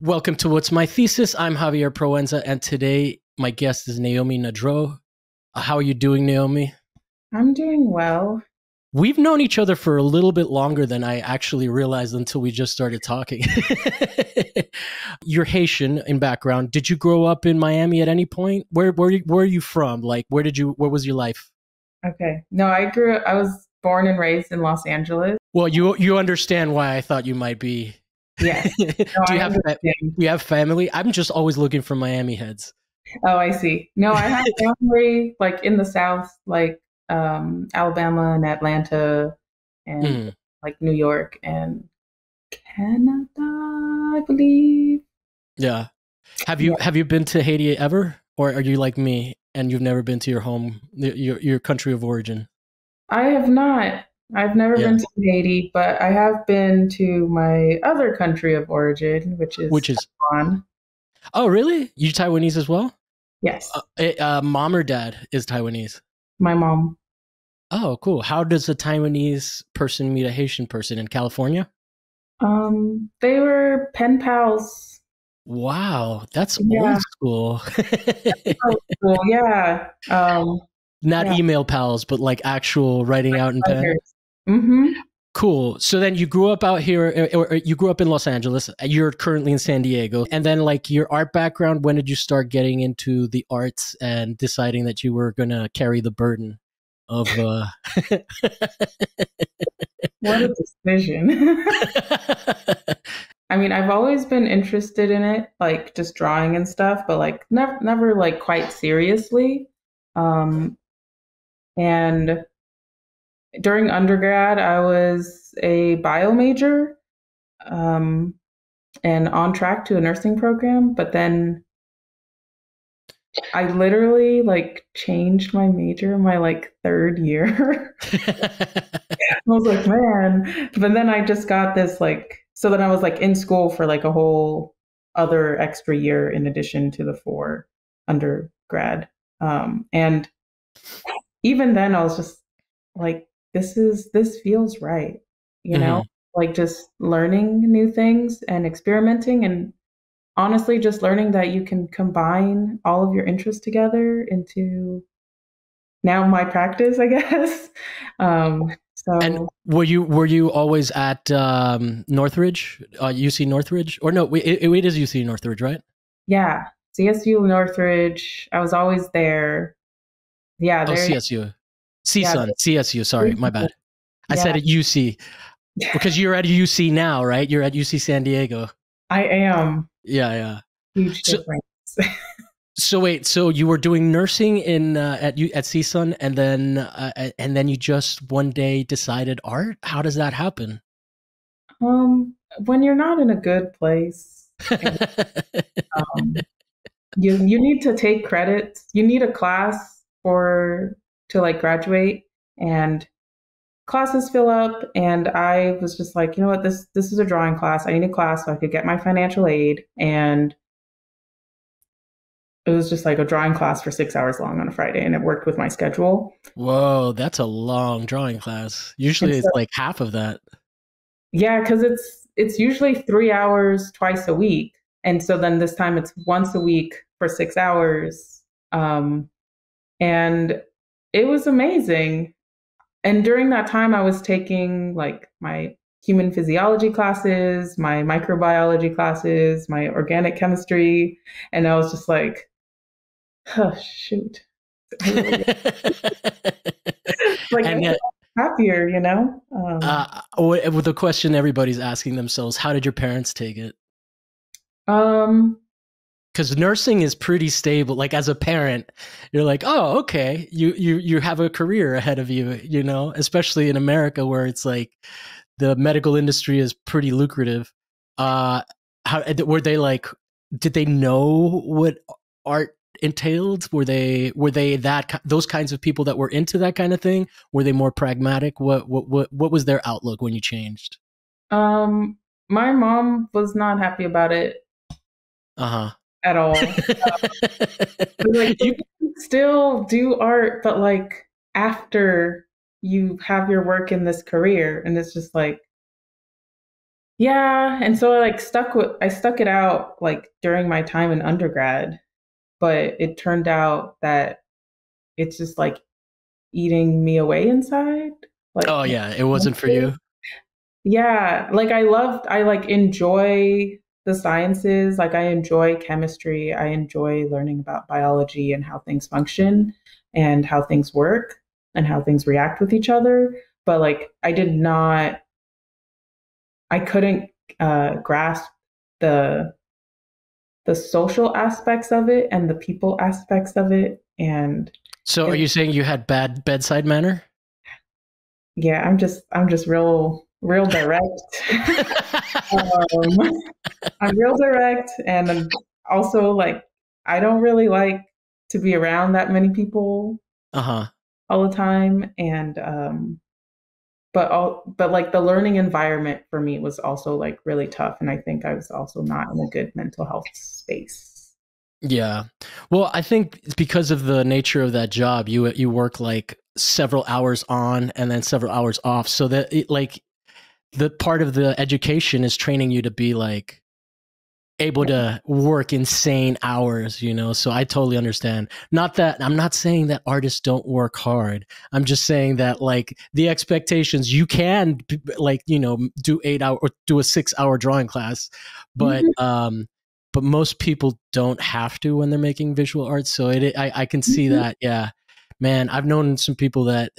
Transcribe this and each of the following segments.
Welcome to What's My Thesis. I'm Javier Proenza, and today my guest is Naomi Nadreau. How are you doing, Naomi? I'm doing well. We've known each other for a little bit longer than I actually realized until we just started talking. You're Haitian in background. Did you grow up in Miami at any point? Where are you from? Like, where was your life? Okay. No, I was born and raised in Los Angeles. Well, you understand why I thought you might be. Yes. No, Do I do understand. you have family? I'm just always looking for Miami heads. Oh, I see. No, I have family like in the South, like Alabama and Atlanta and Mm, like New York and Canada, I believe. yeah. Have you Yeah. have you been to Haiti ever, or are you like me and you've never been to your home, your country of origin? I have not. I've never Yeah, been to Haiti, but I have been to my other country of origin, which is which is Taiwan. oh really? You Taiwanese as well? Yes, Mom or dad is Taiwanese. my mom. Oh, cool. How does a Taiwanese person meet a Haitian person in California? They were pen pals. Wow, that's Yeah. old school. Oh, cool. Yeah. Not Yeah. email pals, but like actual writing out in pen. Mm-hmm. Cool. So then you grew up out here, or you grew up in Los Angeles. You're currently in San Diego. And then, like, your art background, when did you start getting into the arts and deciding that you were going to carry the burden of. What a decision. I mean, I've always been interested in it, like just drawing and stuff, but like never like quite seriously. Um, and during undergrad, I was a bio major, um, and on track to a nursing program, but then I literally like changed my major my like third year. I was like, man. But then I just got this like, so then I was like in school for like a whole other extra year in addition to the four undergrad. And even then I was just like, this feels right, you know, Mhm. like just learning new things and experimenting and honestly just learning that you can combine all of your interests together into now my practice, I guess. And So were you always at Northridge, UC Northridge, or no? It is UC Northridge, right? yeah, CSU Northridge. I was always there. Yeah, Oh, there. CSU, Yeah, CSUN, CSU. Sorry, my bad. I yeah. said at UC because you're at UC now, right? You're at UC San Diego. I am. Yeah, yeah. Huge So, difference. so wait, so you were doing nursing in at CSUN, and then you just one day decided art. How does that happen? When you're not in a good place, and, um, you need to take credits. You need a class for to like graduate, and classes fill up. And I was just like, you know what, this is a drawing class. I need a class so I could get my financial aid, and it was just like a drawing class for 6 hours long on a Friday, and it worked with my schedule. Whoa, that's a long drawing class. And Usually, so, it's like half of that. yeah, because it's usually 3 hours twice a week, and so then this time it's once a week for 6 hours, and it was amazing. And during that time, I was taking like my human physiology classes, my microbiology classes, my organic chemistry, and I was just like, oh shoot, like I And feel yet, happier, you know. with the question everybody's asking themselves, how did your parents take it? Um, Because nursing is pretty stable. Like as a parent, you're like, oh, okay, you have a career ahead of you, especially in America where it's like the medical industry is pretty lucrative. Uh, how were they like? Did they know what art entailed? Were they those kinds of people that were into that kind of thing? Were they more pragmatic? What was their outlook when you changed? um, my mom was not happy about it Uh at all. huh. Like, you you can still do art, but like after you have your work in this career, and it's just like, Yeah, and so I stuck it out like during my time in undergrad, but it turned out that it's just like eating me away inside. Like Oh yeah, it wasn't for you. yeah, like I like enjoy the sciences, like I enjoy chemistry, I enjoy learning about biology and how things function and how things work and how things react with each other, but like I couldn't grasp the the social aspects of it and the people aspects of it. And So are it, you saying you had bad bedside manner? yeah, I'm just real direct. um, I'm real direct, and I'm also like I don't really like to be around that many people Uh-huh. all the time, and but like the learning environment for me was also like really tough, and I think I was also not in a good mental health space. Yeah. Well, I think it's because of the nature of that job, you work like several hours on and then several hours off. So that like the part of the education is training you to be like able Yeah. to work insane hours, you know. So I totally understand. Not that I'm not saying that artists don't work hard. I'm just saying that like the expectations you can like, you know, do 8 hour or do a 6 hour drawing class, Mhm. but most people don't have to when they're making visual arts. So I can see Mhm. that. Yeah. Man, I've known some people that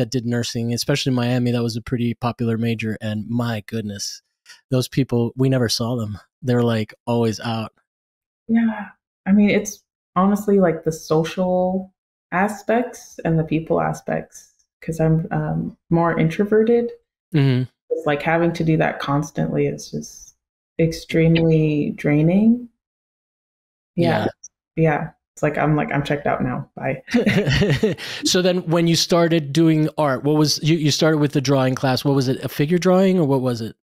did nursing, especially in Miami. That was a pretty popular major, and my goodness, those people, we never saw them. They're like always out. Yeah. I mean, it's honestly like the social aspects and the people aspects because I'm more introverted. Hmm. It's like having to do that constantly is just extremely draining. Yeah. Yeah. Yeah. It's like I'm checked out now. Bye. So then when you started doing art, what was you started with the drawing class? What was it? A figure drawing or what was it?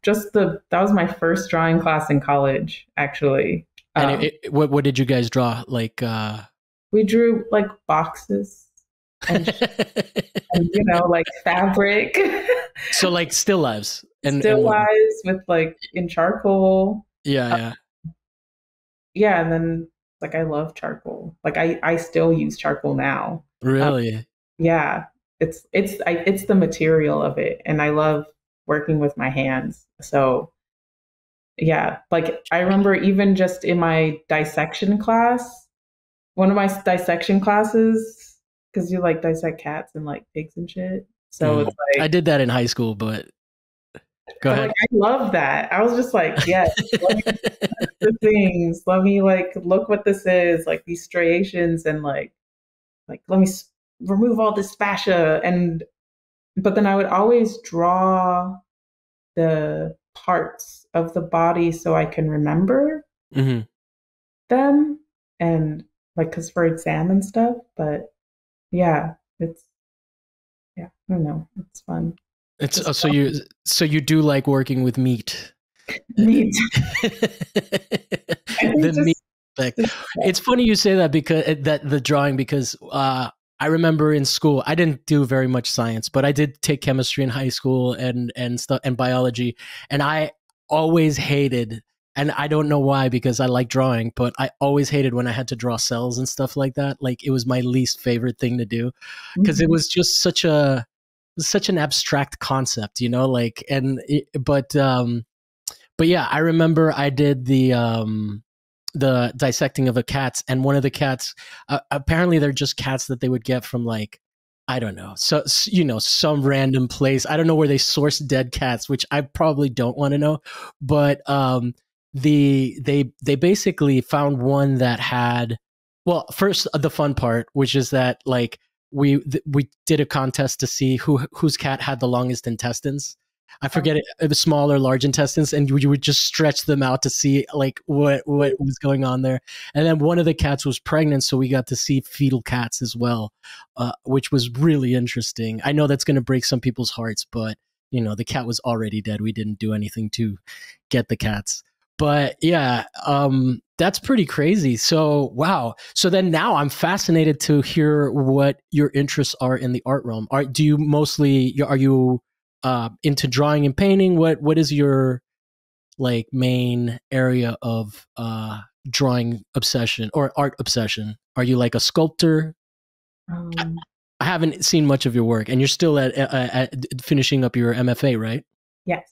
Just that was my first drawing class in college, actually. And Um, what did you guys draw? Like we drew like boxes and, and you know, like fabric, so like still lives and still what? lives with like in charcoal. Yeah, Uh, yeah. yeah, and then like I love charcoal. Like I still use charcoal now. Um, Really? yeah, it's the material of it, and I love working with my hands. So yeah, like I remember even just in my dissection class, one of my dissection classes, because you like dissect cats and like pigs and shit. So it's I like, did that in high school, but go but like ahead. I love that. I was just like, yes, let me touch the things. Let me like look what this is, like these striations, and like let me remove all this fascia. And but then I would always draw the parts of the body so I can remember Hmm. them and like because for exam and stuff. But yeah, it's yeah, I don't know, it's fun. It's Just so you do like working with meat. neat. I The think meat aspect. just It's funny you say that because that the drawing because I remember in school I didn't do very much science, but I did take chemistry in high school and stuff and biology, and I always hated. And I don't know why because I like drawing, but I always hated when I had to draw cells and stuff like that. Like it was my least favorite thing to do because it mhm. was just such an abstract concept, you know, like but yeah, I remember I did the dissecting of a cats, and one of the cats apparently they're just cats that they would get from like I don't know, so you know, some random place. I don't know where they source dead cats, which I probably don't want to know, but they basically found one that had well, first the fun part, which is that like we did a contest to see whose cat had the longest intestines. I forget it was small or large intestines, and you would just stretch them out to see like what was going on there. And then one of the cats was pregnant, so we got to see fetal cats as well, which was really interesting. I know that's going to break some people's hearts, but you know the cat was already dead. We didn't do anything to get the cats. But yeah, that's pretty crazy. So wow. So then now I'm fascinated to hear what your interests are in the art realm. Do you mostly are you into drawing and painting? What is your like main area of drawing obsession or art obsession? Are you like a sculptor? Um, I haven't seen much of your work, and you're still at finishing up your MFA, right? yes.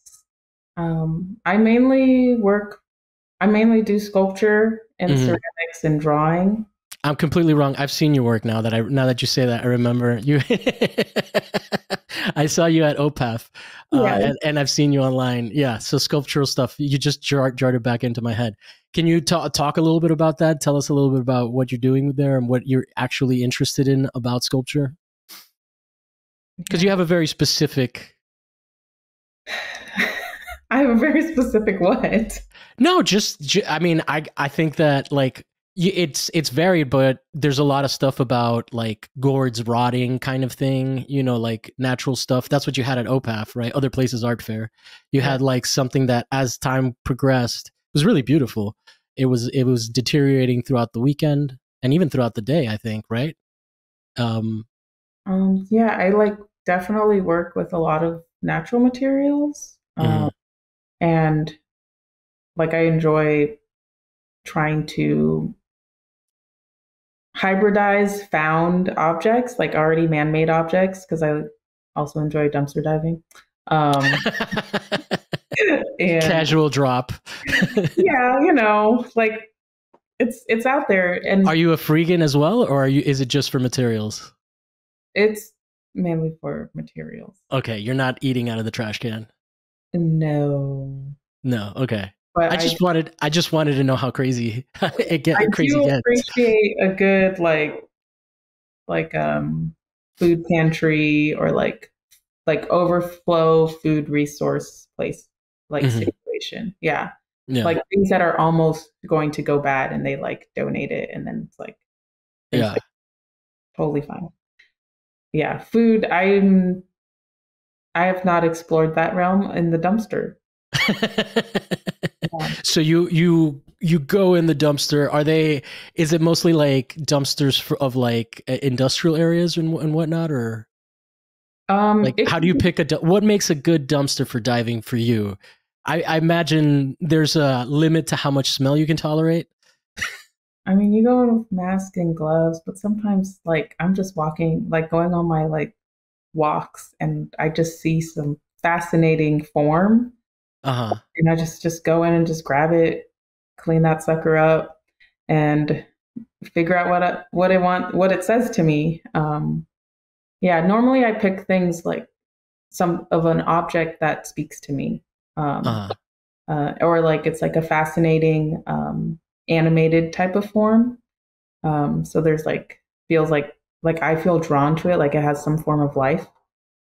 I mainly work. I mainly do sculpture and Hmm. ceramics and drawing. I'm completely wrong. I've seen your work now that you say that. I remember you. I saw you at OPAF, Yeah. and I've seen you online. Yeah, so sculptural stuff. You just jarred it back into my head. Can you talk a little bit about that? Tell us a little bit about what you're doing there and what you're actually interested in about sculpture. Because you Yeah. have a very specific. I have a very specific what. No, I mean, I think that like it's varied, but there's a lot of stuff about like gourds rotting kind of thing. You know, like natural stuff. That's what you had at OPAF, right? Other places art fair. You Yeah. had like something that as time progressed was really beautiful. It was deteriorating throughout the weekend and even throughout the day. I think, right? Um, Yeah, I like definitely work with a lot of natural materials. mhm. And like I enjoy trying to hybridize found objects, like already man-made objects, because I also enjoy dumpster diving. Um, and Casual drop. yeah, like it's out there and Are you a freegan as well, or are you? Is it just for materials? it's mainly for materials. Okay, you're not eating out of the trash can. No. No, okay. But I just wanted to know how crazy I crazy do gets. appreciate a good like food pantry or like overflow food resource place like Hmm. situation. Yeah. Yeah, Like things that are almost going to go bad and they like donate it and then it's like things yeah. like totally fine. Yeah. I have not explored that realm in the dumpster. Yeah. So you go in the dumpster. Are they? Is it mostly like dumpsters of like industrial areas and whatnot, or like It how do can you be, pick what makes a good dumpster for diving for you? I imagine there's a limit to how much smell you can tolerate. I mean, you go in with mask and gloves, but sometimes like I'm just walking, like going on my like walks and I just see some fascinating form Uh huh. and I just go in and just grab it, clean that sucker up and figure out what it says to me. Yeah, normally I pick things like some of an object that speaks to me. Um, Uh huh. or like it's like a fascinating animated type of form. So there's like feels like I feel drawn to it, like it has some form of life.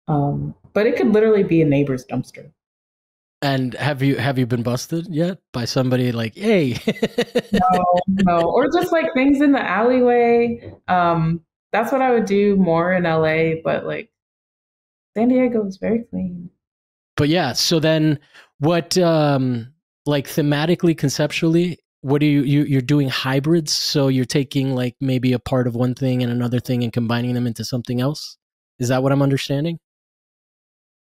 But it could literally be a neighbor's dumpster. And have you been busted yet by somebody like, hey? No, no, or just like things in the alleyway. That's what I would do more in LA, but like San Diego is very clean. But yeah, so then what like thematically conceptually, what do you're doing hybrids, so you're taking like maybe a part of one thing and another thing and combining them into something else? Is that what I'm understanding?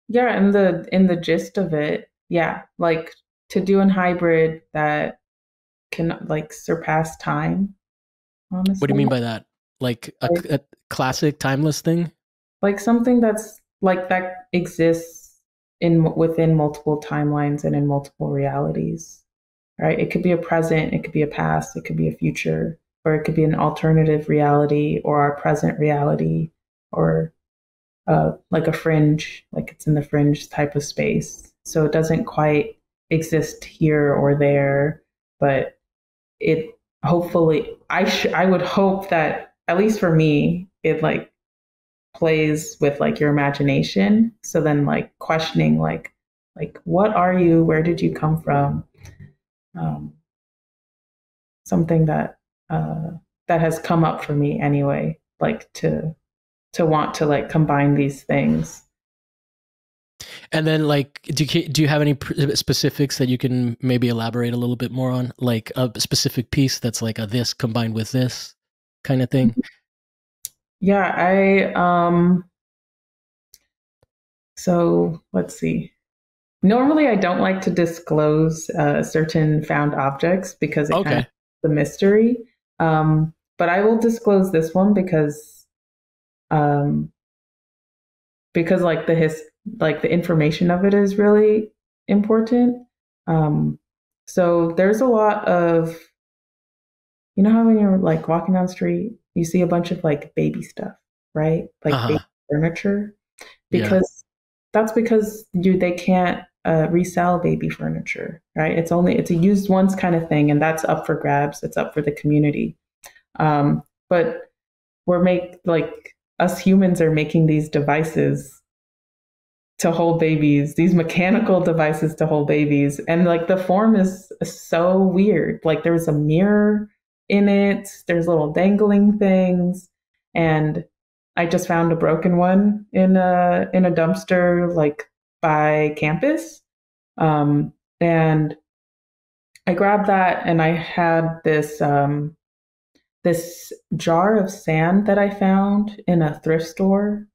Yeah, in the gist of it, yeah, like to do an hybrid that can like surpass time, What do you honestly. mean by that? Like Like a classic timeless thing? like something that's like that exists in within multiple timelines and in multiple realities. Right? It could be a present, it could be a past, it could be a future, or it could be an alternative reality or our present reality, or like a fringe, like it's in the fringe type of space. So it doesn't quite exist here or there, but it hopefully I would hope that at least for me it like plays with like your imagination. So then like questioning like what are you? Where did you come from? Um, something uh, that has come up for me anyway, like to want to like combine these things. And then like do you have any specifics that you can maybe elaborate a little bit more on, like a specific piece that's like a this combined with this kind of thing? Yeah, So let's see. Normally, I don't like to disclose certain found objects because it kind of Okay. the mystery. But I will disclose this one um, because like like the information of it is really important. Um, so there's a lot of how when you're like walking down the street, you see a bunch of like baby stuff, right? Like baby Uh-huh. furniture, Yeah. because they can't resell baby furniture, right? It's a used once kind of thing, and that's up for grabs. It's up for the community. But we're make like us humans are making these devices to hold babies, these mechanical devices to hold babies. And like the form is so weird. Like there's a mirror in it, there's little dangling things. And I just found a broken one in a dumpster like by campus. And I grabbed that and I had this jar of sand that I found in a thrift store.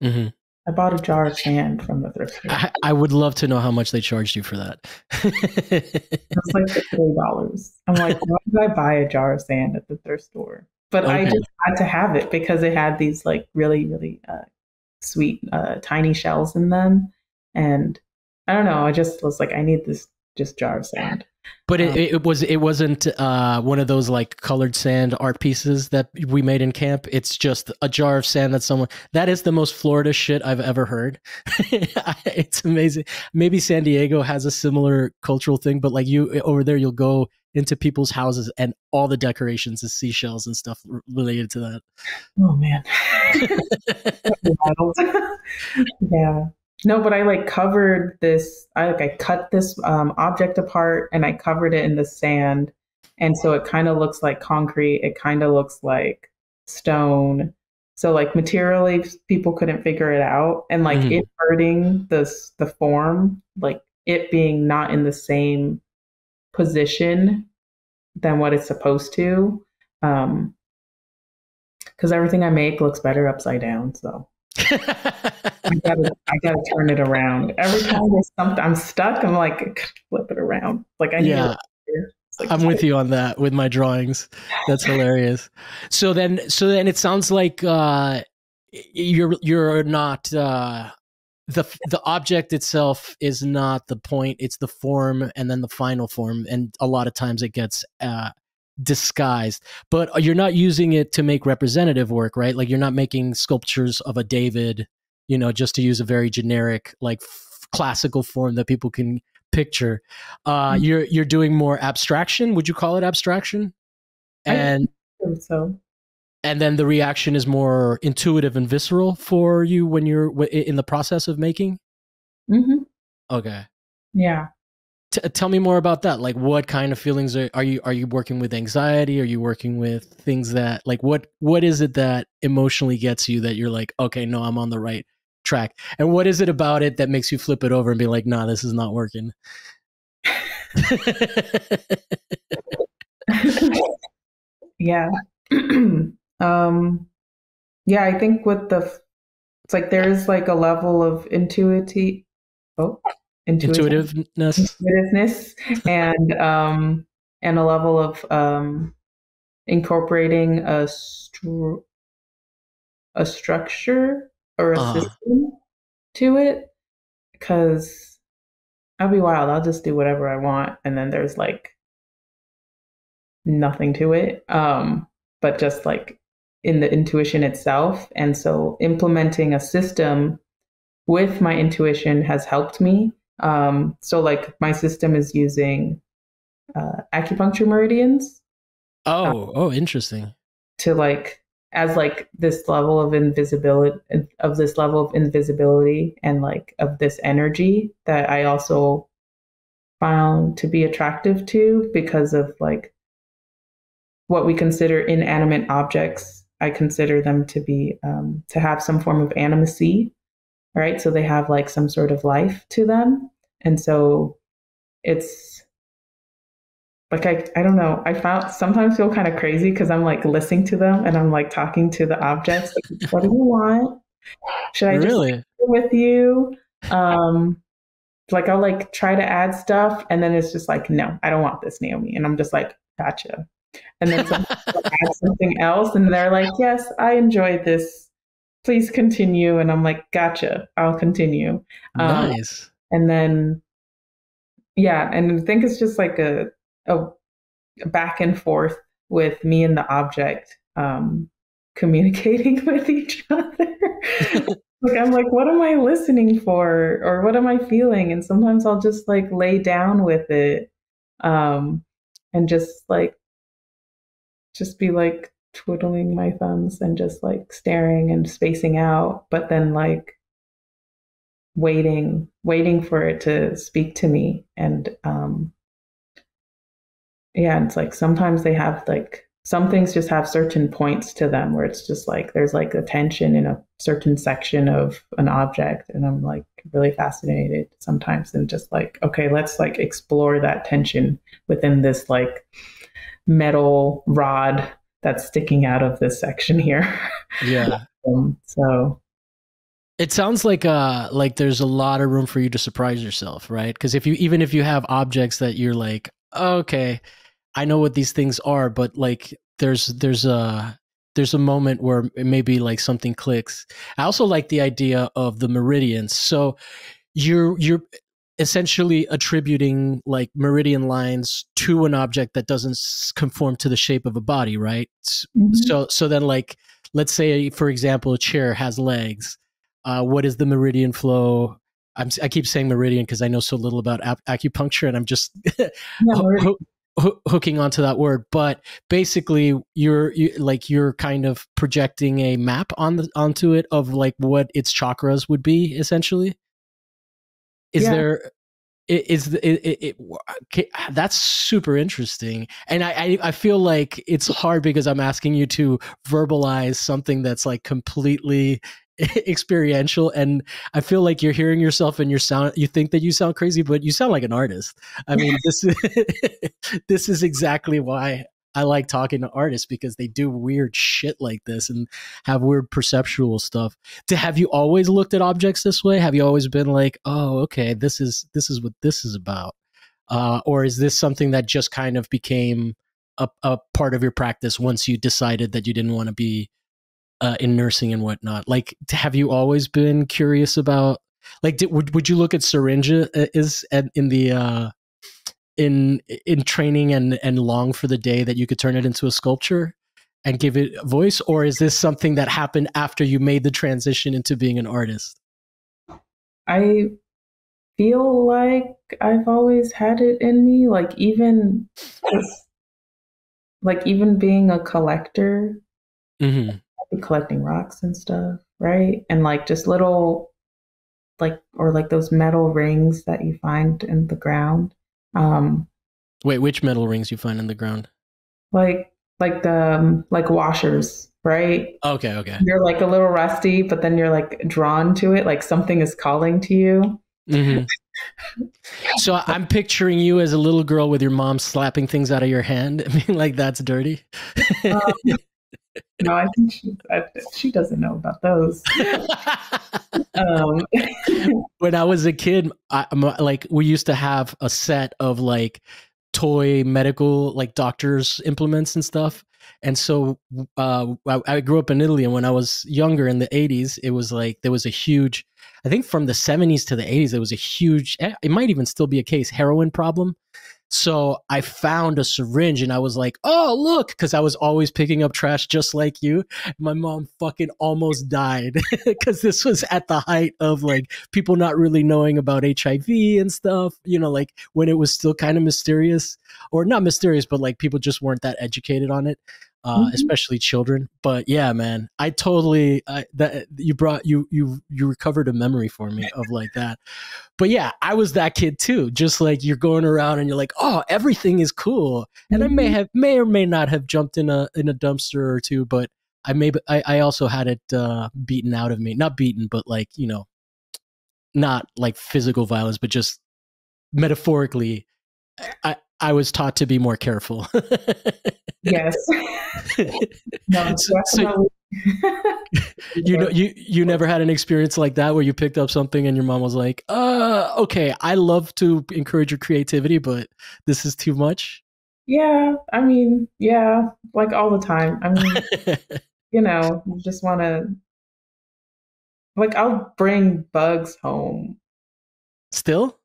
Hmm. I bought a jar of sand from the thrift store. I would love to know how much they charged you for that. It's like $3. I'm like, why did I buy a jar of sand at the thrift store? But I Okay. just had to have it because it had these like really, really sweet, tiny shells in them. And I don't know, I just was like, I need this just jar of sand. But Um, it wasn't one of those like colored sand art pieces that we made in camp. It's just a jar of sand that someone that is the most Florida shit I've ever heard. It's amazing. Maybe San Diego has a similar cultural thing, but like you over there, you'll go into people's houses and all the decorations is seashells and stuff related to oh man. that. Wild. Yeah. No, but I like covered this. I cut this object apart and I covered it in the sand, and so it kind of looks like concrete. It kind of looks like stone. So like materially, people couldn't figure it out, and like Mhm. it hurting the form, like it being not in the same position than what it's supposed to. Um, because everything I make looks better upside down. So. I gotta turn it around. Every time there's something I'm stuck, I'm like, flip it around. Like I need it right Yeah, here. It's like I'm just with you on that with my drawings. That's hilarious. So then it sounds like you're not the object itself is not the point, it's the form and then the final form, and a lot of times it gets disguised, but you're not using it to make representative work, right? Like you're not making sculptures of a David, just to use a very generic like classical form that people can picture. You're doing more abstraction, would you call it abstraction? I and think so. and then the reaction is more intuitive and visceral for you when you're in the process of making. Hmm. Okay. Yeah. Tell me more about that. Like, what kind of feelings are you working with? Anxiety? Are you working with things that like what is it that emotionally gets you that you're like, okay, no, I'm on the right track? And what is it about it that makes you flip it over and be like, nah, this is not working? Yeah. um. Yeah. I think it's like there's like a level of oh, intuitive, Intuitiveness. intuitiveness, and a level of incorporating a structure or a Uh, system to it because I'll be wild. I'll just do whatever I want, and then there's like nothing to it, but just like in the intuition itself. And so implementing a system with my intuition has helped me. So like my system is using acupuncture meridians uh, oh, interesting. to like as like this level of invisibility and like of this energy that I also found to be attractive to because of like what we consider inanimate objects. I consider them to be to have some form of animacy, right? So they have like some sort of life to them, and so it's like I don't know. I found sometimes feel kind of crazy because I'm like listening to them and I'm like talking to the objects. Like, what do you want? Should I just like Really? with you. Like I'll like try to add stuff, and then it's just like, no, I don't want this, Naomi. And I'm just like, gotcha. And then sometimes I'll add something else, and they're like, yes, I enjoyed this. Please continue. And I'm like, gotcha, I'll continue. Nice. And then yeah, and I think it's just like a back and forth with me and the object communicating with each other. Like I'm like, what am I listening for, or what am I feeling? And sometimes I'll just like lay down with it, um, and just be like twiddling my thumbs and just like staring and spacing out, but then like waiting for it to speak to me. And yeah, it's like sometimes they have like some things just have certain points to them where it's just like there's like a tension in a certain section of an object, and I'm like really fascinated sometimes and just like, okay, let's like explore that tension within this like metal rod that's sticking out of this section here. Yeah. So it sounds like there's a lot of room for you to surprise yourself, right? Because even if you have objects that you're like, oh, okay, I know what these things are, but like there's a moment where maybe like something clicks. I also like the idea of the meridians. So you're essentially attributing like meridian lines to an object that doesn't conform to the shape of a body, right? So then like let's say for example a chair has legs. What is the meridian flow? I keep saying meridian because I know so little about acupuncture, and I'm just hooking onto that word. But basically, you're kind of projecting a map onto it of like what its chakras would be essentially. That's super interesting, and I feel like it's hard because I'm asking you to verbalize something that's like completely experiential, and I feel like you're hearing yourself and you think that you sound crazy, but you sound like an artist. I mean, this is exactly why I like talking to artists, because they do weird shit like this and have weird perceptual stuff. Have you always looked at objects this way? Have you always been like, oh, okay, this is what this is about? Or is this something that just kind of became a part of your practice once you decided that you didn't want to be in nursing and whatnot? Like, have you always been curious about, like, would you look at syringe in the in training and long for the day that you could turn it into a sculpture and give it a voice? Or is this something that happened after you made the transition into being an artist? I feel like I've always had it in me, like even being a collector, collecting rocks and stuff, right? And like just little like those metal rings that you find in the ground. Wait, which metal rings you find in the ground? Like the like washers, right? Okay. You're like a little rusty, but then you're like drawn to it, like something is calling to you. So I'm picturing you as a little girl with your mom slapping things out of your hand. I mean, like, that's dirty. No, I think she doesn't know about those. When I was a kid, like we used to have a set of like toy medical, like doctors' implements and stuff. And so I grew up in Italy, and when I was younger in the 80s, it was like there was a huge, I think from the 70s to the 80s, there was a huge, it might even still be a case, heroin problem. So I found a syringe and I was like, oh, look, because I was always picking up trash just like you. My mom fucking almost died because this was at the height of like people not really knowing about HIV and stuff, you know, like when it was still kind of mysterious, or not mysterious, but like people just weren't that educated on it. Especially children. But yeah, man, I totally that you recovered a memory for me of like that. But yeah, I was that kid too. Just like you're going around and you're like, oh, everything is cool. And I may or may not have jumped in a dumpster or two, but I also had it beaten out of me. Not beaten, but like, you know, not like physical violence, but just metaphorically. I was taught to be more careful. Yes. No, So you never had an experience like that where you picked up something and your mom was like, okay, I love to encourage your creativity, but this is too much. Yeah, I mean, yeah, like all the time. I mean, you just want to, like, I'll bring bugs home. Still?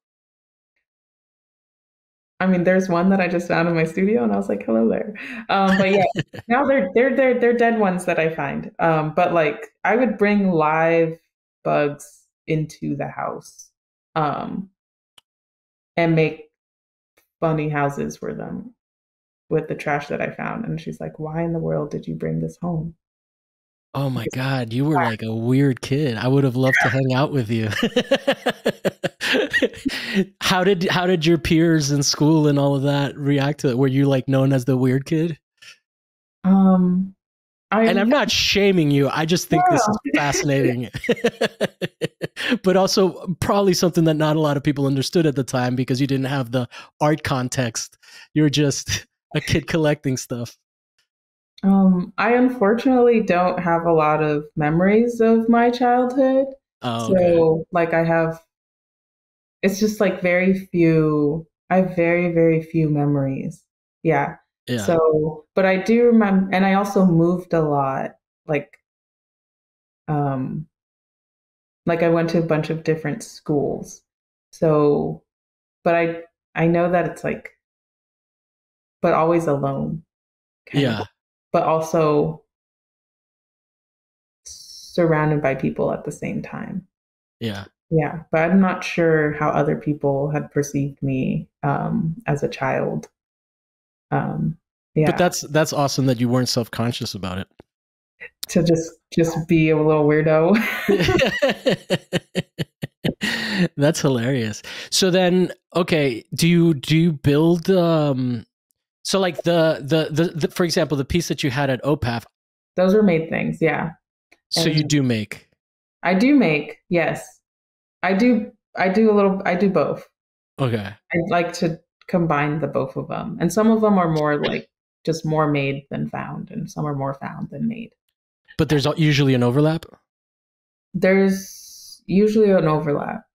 I mean, there's one that I just found in my studio, and I was like, "Hello there." But yeah, now they're dead ones that I find. But like, I would bring live bugs into the house, um, and make funny houses for them with the trash that I found. And she's like, "Why in the world did you bring this home?" Oh my God, you were like a weird kid. I would have loved to hang out with you. How did your peers in school and all of that react to it? Were you like known as the weird kid? Um, And I I'm not shaming you. I just think this is fascinating. But also probably something that not a lot of people understood at the time because you didn't have the art context. You were just a kid collecting stuff. I unfortunately don't have a lot of memories of my childhood. Oh, okay. So, like, it's just like I have very, very few memories. Yeah. Yeah. So, but I do remember, and I also moved a lot. Like, um, like I went to a bunch of different schools. So, but I know that it's like, but always alone, kind of, Yeah. but also surrounded by people at the same time. Yeah. Yeah, but I'm not sure how other people had perceived me as a child. Um, But yeah, that's awesome that you weren't self-conscious about it. to just be a little weirdo. That's hilarious. So then, okay, do you build so like the for example, the piece that you had at OPAF, Those were made things, yeah. so you And do make. I do make, yes. I do both. Okay. I like to combine the both of them. And some of them are more like just more made than found, and some are more found than made. But there's usually an overlap. There's usually an overlap.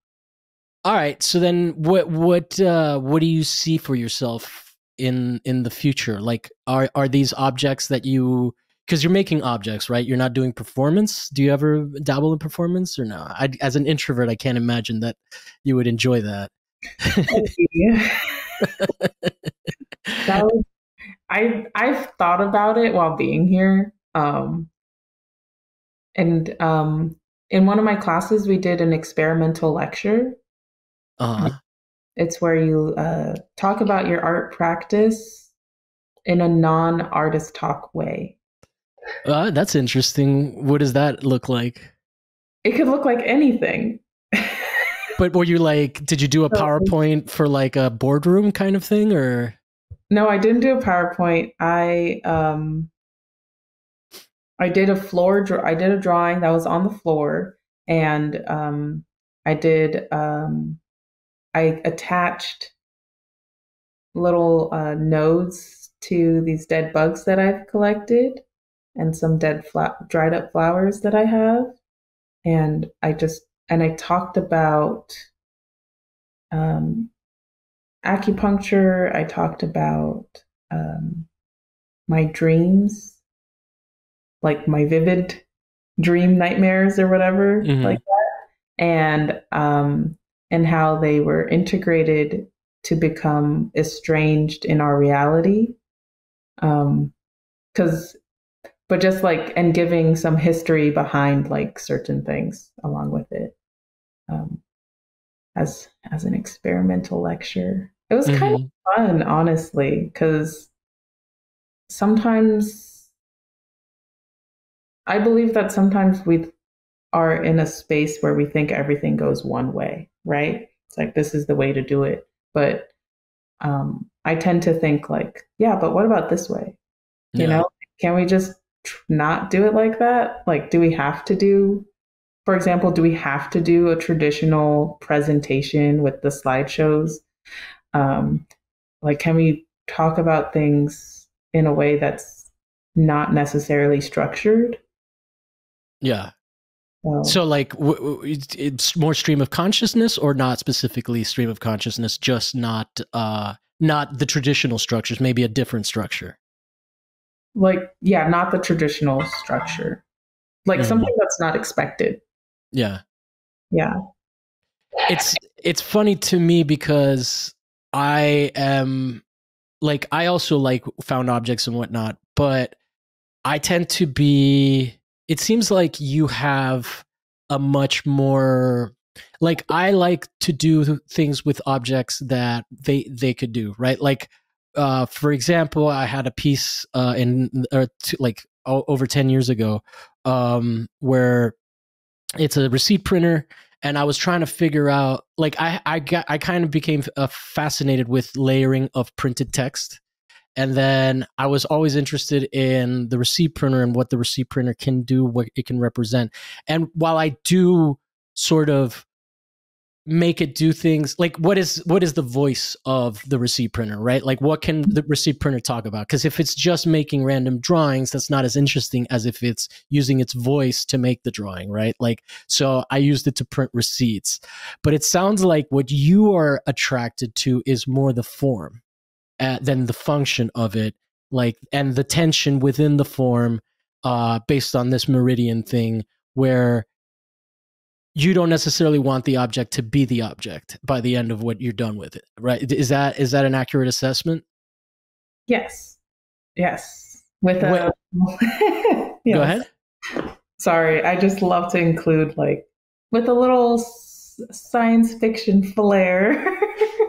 All right. So then what do you see for yourself in the future? Like are these objects that you, because you're making objects, right? You're not doing performance. Do you ever dabble in performance or no? As an introvert, I can't imagine that you would enjoy that. Yeah. That was, I've thought about it while being here. And in one of my classes we did an experimental lecture. Uh-huh. It's where you talk about your art practice in a non-artist talk way. That's interesting. What does that look like? It could look like anything. But were you like, did you do a So, PowerPoint for like a boardroom kind of thing or? no, I didn't do a PowerPoint. I did I did a drawing that was on the floor, and I did I attached little nodes to these dead bugs that I've collected and some dried up flowers that I have. And I talked about um, acupuncture. I talked about my dreams, like my vivid dream nightmares or whatever, Mhm. like that, and how they were integrated to become estranged in our reality. Because but just like and giving some history behind like certain things along with it, um, as an experimental lecture. It was kind of Mhm. fun, honestly, because sometimes I believe that sometimes we are in a space where we think everything goes one way, right? It's like this is the way to do it, but I tend to think like, yeah, but what about this way? You Yeah. know, can we just not do it like that? Like, do we have to do, for example, do we have to do a traditional presentation with the slideshows? Um, Like, can we talk about things in a way that's not necessarily structured? Yeah. So, So like it's more stream of consciousness, or not specifically stream of consciousness, just not the traditional structures, maybe a different structure. like, yeah, not the traditional structure, like Mhm. something that's not expected. Yeah. Yeah. It's funny to me because I am like, I also like found objects and whatnot, but I tend to be, it seems like you have a much more, like, I like to do things with objects that they could do, right? Like, for example, I had a piece like over 10 years ago, where it's a receipt printer, and I was trying to figure out, like, I kind of became fascinated with layering of printed text, and then I was always interested in the receipt printer and what the receipt printer can do, what it can represent. And while I do sort of make it do things, like, what is the voice of the receipt printer, right? Like, what can the receipt printer talk about? Because if it's just making random drawings, that's not as interesting as if it's using its voice to make the drawing, right? Like, so I used it to print receipts. But it sounds like what you are attracted to is more the form, than the function of it, like, and the tension within the form, based on this meridian thing, where you don't necessarily want the object to be the object by the end of what you're done with it, right? Is that an accurate assessment? Yes. Yes. With What? a Go yes. ahead. Sorry, I just love to include, like, with a little science fiction flair.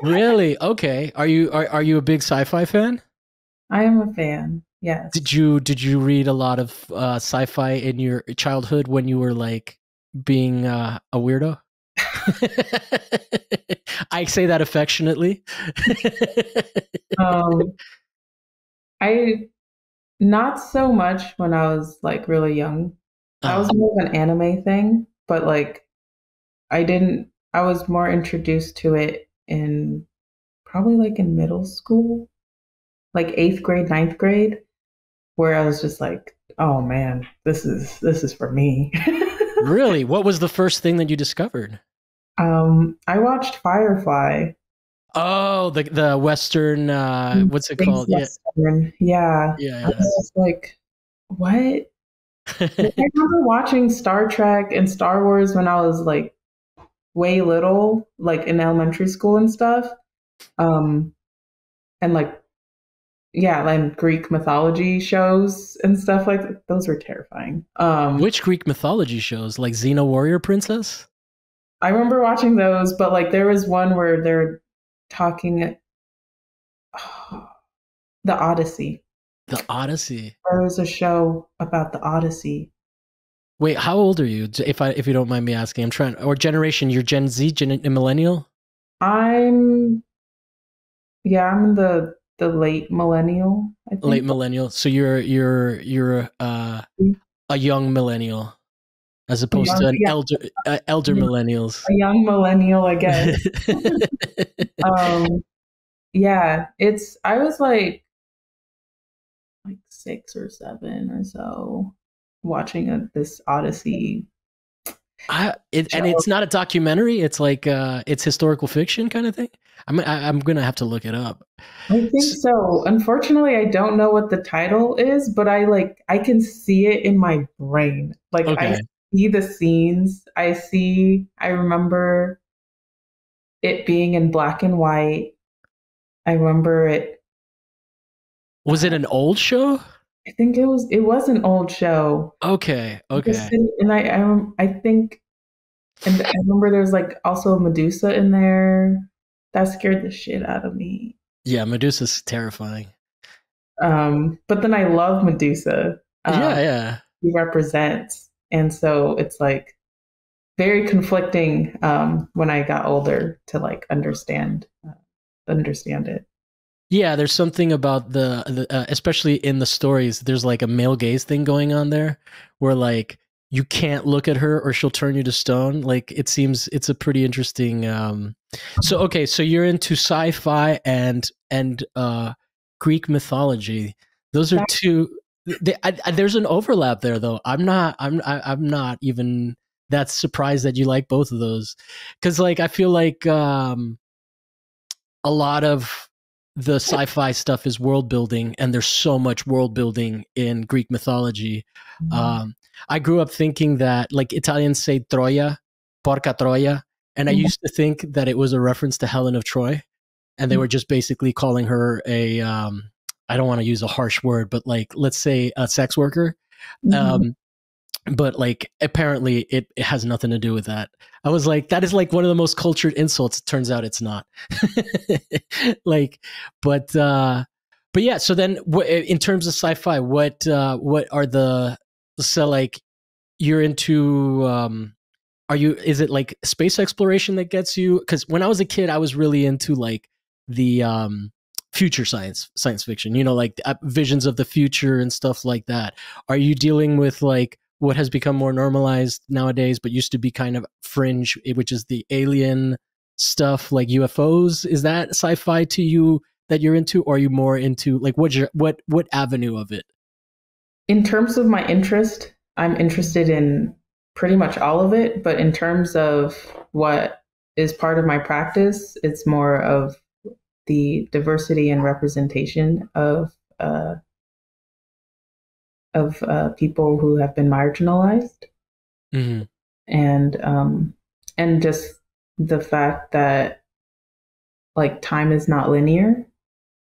Really? Okay. Are you a big sci-fi fan? I am a fan. Did Yes. you read a lot of sci-fi in your childhood when you were like being a weirdo? I say that affectionately. Um, I not so much when I was like really young. I was uh, more of an anime thing, but like I was more introduced to it in probably like in middle school, like eighth grade, ninth grade, where I was just like, oh man, this is for me. really? What was the first thing that you discovered? I watched Firefly. Oh, the Western, what's it Space called? Yeah, Western. Yeah. I yeah, was just like, what? yeah. Like, I remember watching Star Trek and Star Wars when I was like way little, like in elementary school and stuff. Um, and like, yeah, like Greek mythology shows and stuff like that. Those were terrifying. Which Greek mythology shows, like Xena Warrior Princess? I remember watching those, but like there was one where they're talking the Odyssey. The Odyssey. There was a show about the Odyssey. Wait, how old are you? If you don't mind me asking, I'm trying. Or generation? You're Gen Z, millennial, I'm yeah, I'm in the late millennial, I late think. millennial. So you're a young millennial, as opposed to an Yeah, elder millennials. a young millennial, I guess. Um, yeah, it's I was like 6 or 7 or so watching this Odyssey And show. it's not a documentary. It's like it's historical fiction kind of thing. I'm gonna have to look it up. I think S- so. Unfortunately, I don't know what the title is, but I can see it in my brain. Like I okay, see the scenes. I remember it being in black and white. I remember it was it an old show? I think it was an old show. Okay, Just okay. and I think and I remember there was like also Medusa in there. That scared the shit out of me. Yeah, Medusa's terrifying. But then I love Medusa. Yeah, yeah. He represents, and so it's like very conflicting when I got older to like understand it. Yeah, there's something about especially in the stories, there's like a male gaze thing going on there, where like you can't look at her or she'll turn you to stone. Like it seems it's a pretty interesting. So okay, so you're into sci-fi and Greek mythology. Those are two. There's an overlap there, though. I'm not even that surprised that you like both of those, because like I feel like a lot of the sci-fi stuff is world building, and there's so much world building in Greek mythology. I grew up thinking that, like, Italians say Troia, porca Troia, and I used to think that it was a reference to Helen of Troy, and they were just basically calling her a I don't want to use a harsh word, but like, let's say a sex worker. But like, apparently it has nothing to do with that. I was like, that is like one of the most cultured insults. It turns out it's not. Like, but yeah. So then, in terms of sci-fi, what are the, so like, you're into is it like space exploration that gets you? Because when I was a kid, I was really into like the future science fiction, you know, like visions of the future and stuff like that. Are you dealing with like what has become more normalized nowadays, but used to be kind of fringe, which is the alien stuff, like UFOs? Is that sci-fi to you that you're into, or are you more into like what avenue of it? In terms of my interest, I'm interested in pretty much all of it, but in terms of what is part of my practice, it's more of the diversity and representation of people who have been marginalized, and just the fact that like time is not linear.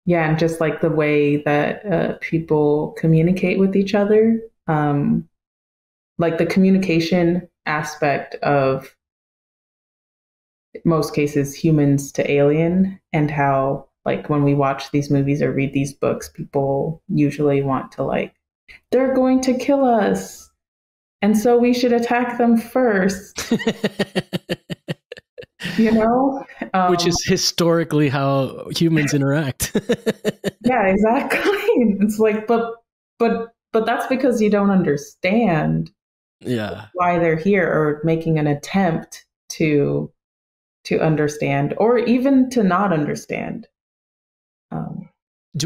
Yeah, and just like the way that people communicate with each other, like the communication aspect of, in most cases, humans to alien, and how like when we watch these movies or read these books, people usually want to like, they're going to kill us, and so we should attack them first. You know, which is historically how humans interact. Yeah, exactly. It's like, but that's because you don't understand, yeah, why they're here, or making an attempt to understand, or even to not understand.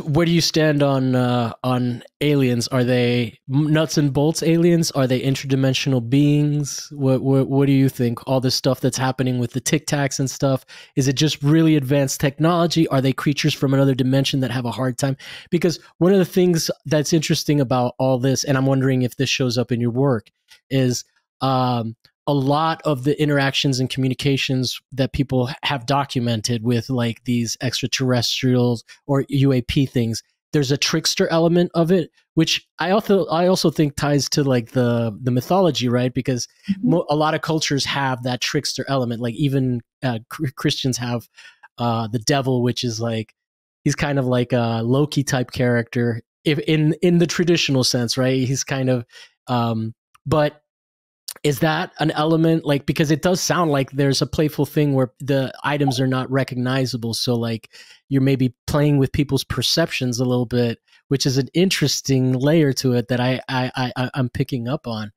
Where do you stand on aliens? Are they nuts and bolts aliens? Are they interdimensional beings? What do you think? All this stuff that's happening with the Tic Tacs and stuff, is it just really advanced technology? Are they creatures from another dimension that have a hard time? Because one of the things that's interesting about all this, and I'm wondering if this shows up in your work, is a lot of the interactions and communications that people have documented with like these extraterrestrials or UAP things, there's a trickster element of it, which I also think ties to like the mythology, right? Because a lot of cultures have that trickster element. Like even Christians have the devil, which is like, he's kind of like a Loki type character, if in the traditional sense, right? He's kind of but is that an element, like, because it does sound like there's a playful thing where the items are not recognizable, so like you're maybe playing with people's perceptions a little bit, which is an interesting layer to it that I'm picking up on.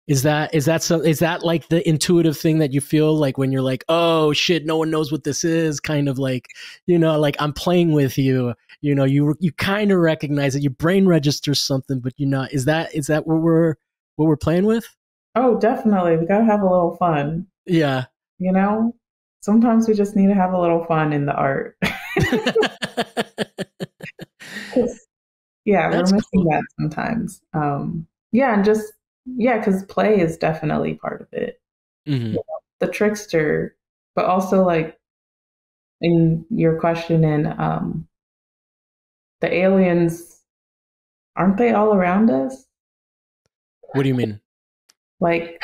Is that like the intuitive thing that you feel like when you're like, oh shit, no one knows what this is, kind of like, you know, like I'm playing with you, you know, you kind of recognize it, your brain registers something, but you're not. Is that what we're playing with? Oh, definitely. We gotta have a little fun. Yeah. You know, sometimes we just need to have a little fun in the art. Yeah, we're missing that sometimes. Yeah, and just, yeah, because play is definitely part of it. You know, the trickster, but also like in your question, and the aliens, aren't they all around us? What do you mean? Like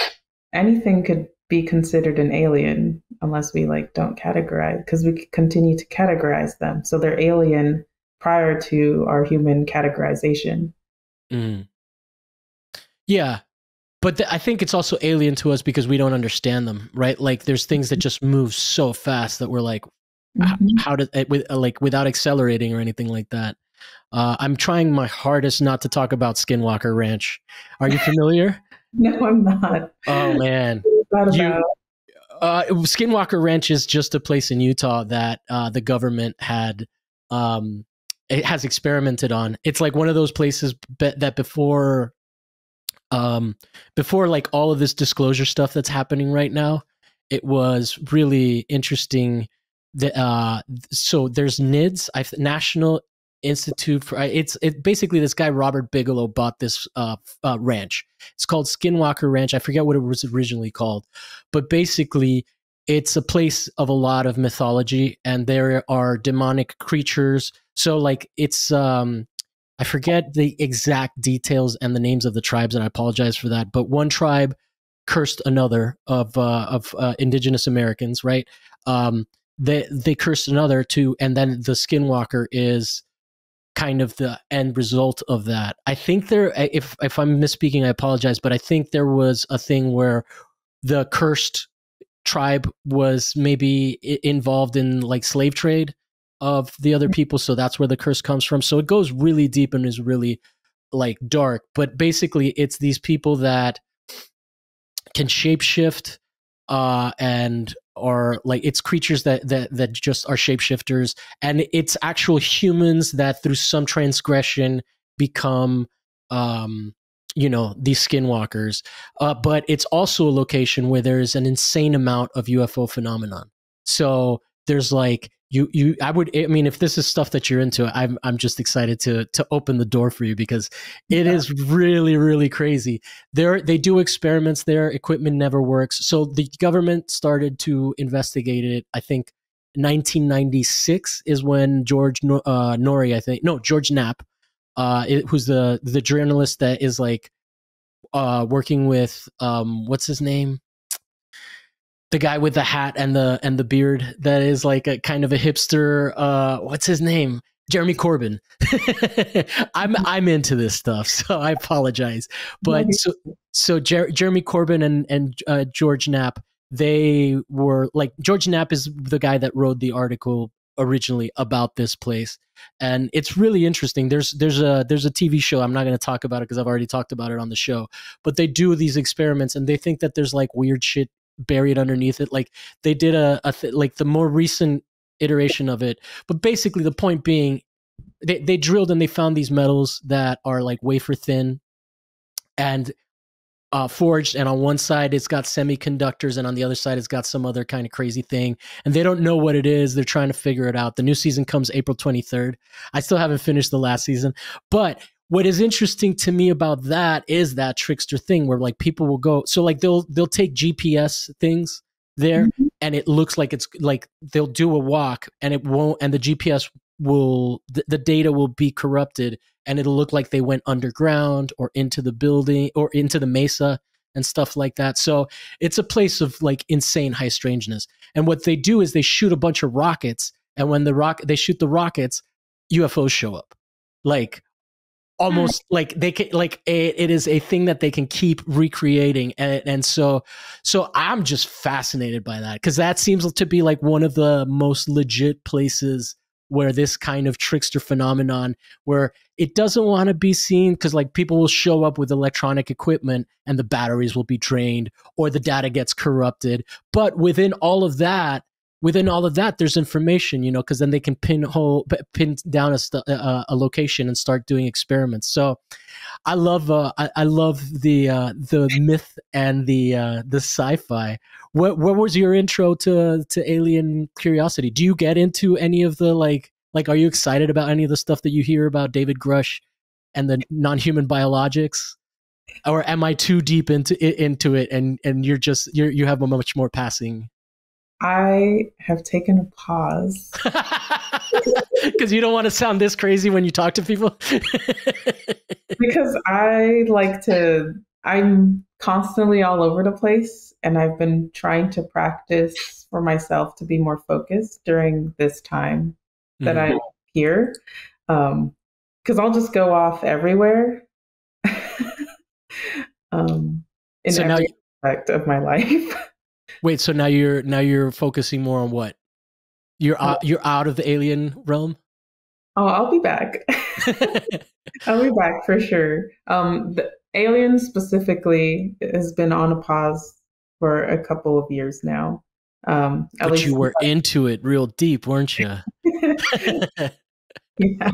anything could be considered an alien unless we like don't categorize, because we continue to categorize them. So they're alien prior to our human categorization. Yeah. But I think it's also alien to us because we don't understand them, right? Like there's things that just move so fast that we're like, how did it, like without accelerating or anything like that. I'm trying my hardest not to talk about Skinwalker Ranch. Are you familiar? No, I'm not. Oh man, What's that you about? Skinwalker Ranch is just a place in Utah that the government had it has experimented on. It's like one of those places that um, before like all of this disclosure stuff that's happening right now, it was really interesting. That so there's NIDS, National Institute for it. Basically, this guy Robert Bigelow bought this ranch. It's called Skinwalker Ranch. I forget what it was originally called, but basically, it's a place of a lot of mythology, and there are demonic creatures. So like it's I forget the exact details and the names of the tribes, and I apologize for that. But one tribe cursed another of indigenous Americans, right? They cursed another too, and then the Skinwalker is kind of the end result of that. I think there, if I'm misspeaking, I apologize, but I think there was a thing where the cursed tribe was maybe involved in like slave trade of the other people, so that's where the curse comes from. So it goes really deep and is really like dark, but basically it's these people that can shapeshift and are like it's creatures that just are shapeshifters, and it's actual humans that through some transgression become these skinwalkers, but it's also a location where there's an insane amount of UFO phenomenon. So there's like I mean, if this is stuff that you're into, I'm just excited to open the door for you, because it is really, really crazy. They do experiments there. Equipment never works. So the government started to investigate it. I think 1996 is when George Nori, I think, no, George Knapp, who's the journalist that is like working with what's his name, the guy with the hat and the beard that is like a kind of a hipster. What's his name? Jeremy Corbyn. I'm into this stuff, so I apologize. But Jeremy Corbyn and George Knapp, they were like, George Knapp is the guy that wrote the article originally about this place, and it's really interesting. There's a TV show. I'm not going to talk about it because I've already talked about it on the show. But they do these experiments, and they think that there's like weird shit buried underneath it. Like they did like the more recent iteration of it. But basically the point being, they drilled and they found these metals that are like wafer thin and forged, and on one side it's got semiconductors and on the other side it's got some other kind of crazy thing, and they don't know what it is. They're trying to figure it out. The new season comes April 23rd. I still haven't finished the last season, but what is interesting to me about that is that trickster thing where like people will go, so like they'll take GPS things there, mm-hmm. and it looks like it's like they'll do a walk and it won't, and the GPS will, the data will be corrupted, and it'll look like they went underground or into the building or into the mesa and stuff like that. So it's a place of like insane high strangeness. And what they do is they shoot a bunch of rockets, and when they shoot the rockets, UFOs show up. Like almost like they can, like it is a thing that they can keep recreating, and so I'm just fascinated by that, because that seems to be like one of the most legit places where this kind of trickster phenomenon, where it doesn't want to be seen, because like people will show up with electronic equipment and the batteries will be drained or the data gets corrupted, but within all of that there's information, because then they can pin down a location and start doing experiments. So I love the myth and the sci-fi. What was your intro to alien curiosity? Do you get into any of the like are you excited about any of the stuff that you hear about David Grush and the non-human biologics? Or am I too deep into it and you have a much more passing? I have taken a pause. Because you don't want to sound this crazy when you talk to people? Because I'm constantly all over the place, and I've been trying to practice for myself to be more focused during this time that mm-hmm. I'm here. Because I'll just go off everywhere in so every aspect of my life. Wait, so now you're focusing more on what? You're out of the alien realm? Oh, I'll be back. I'll be back for sure. Aliens specifically has been on a pause for a couple of years now. At But you least, were into it real deep, weren't you? yeah.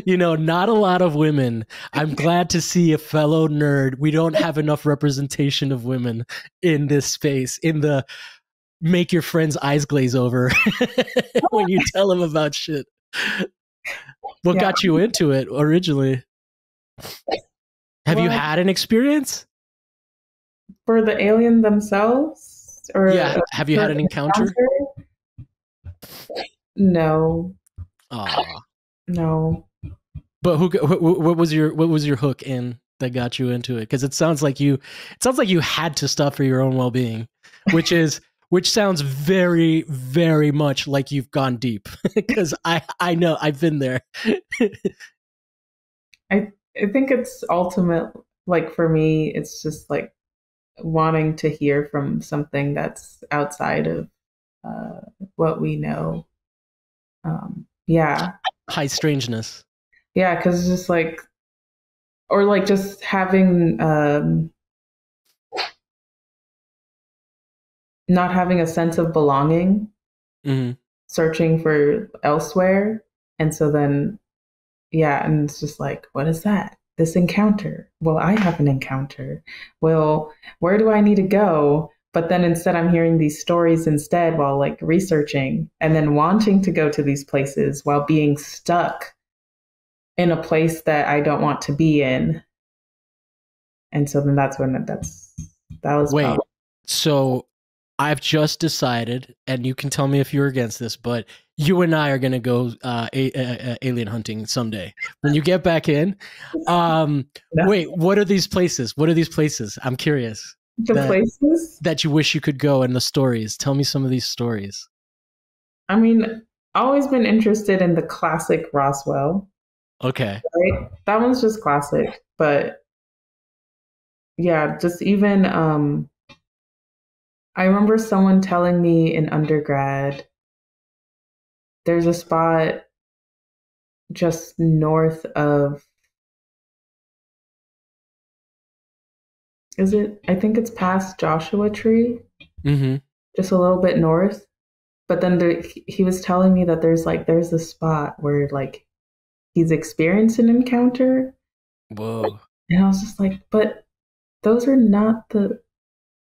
You know, not a lot of women. I'm glad to see a fellow nerd. We don't have enough representation of women in this space, in the make your friend's eyes glaze over when you tell them about shit. What Yeah. got you into it originally? Have you Well, had an experience? for the alien themselves, or Yeah. Have you had an encounter? No, Aw. no. But what was your hook in that got you into it? Because it sounds like you had to stop for your own well being, which sounds very, very much like you've gone deep. Because I know I've been there. I think it's ultimate. Like for me, it's just like wanting to hear from something that's outside of uh, what we know. Yeah, High strangeness. yeah, because just like, or like just having not having a sense of belonging, Hmm. searching for elsewhere, and so then yeah, and it's just like, what is that? This encounter. Well, I have an encounter. Well, where do I need to go? But then instead, I'm hearing these stories instead while like researching and then wanting to go to these places while being stuck in a place that I don't want to be in. And so then that's when that was Wait. probably. So I've just decided, and you can tell me if you're against this, but you and I are going to go alien hunting someday. When you get back in, No. wait, what are these places? What are these places? I'm curious. The places. That you wish you could go, and the stories. Tell me some of these stories. I mean, always been interested in the classic Roswell. Okay. Right? That one's just classic, but yeah, just even I remember someone telling me in undergrad there's a spot just north of, is it, I think it's past Joshua Tree, Mm-hmm. just a little bit north. But then he was telling me that there's a spot where like he's experienced an encounter. Whoa. And I was just like, but those are not the,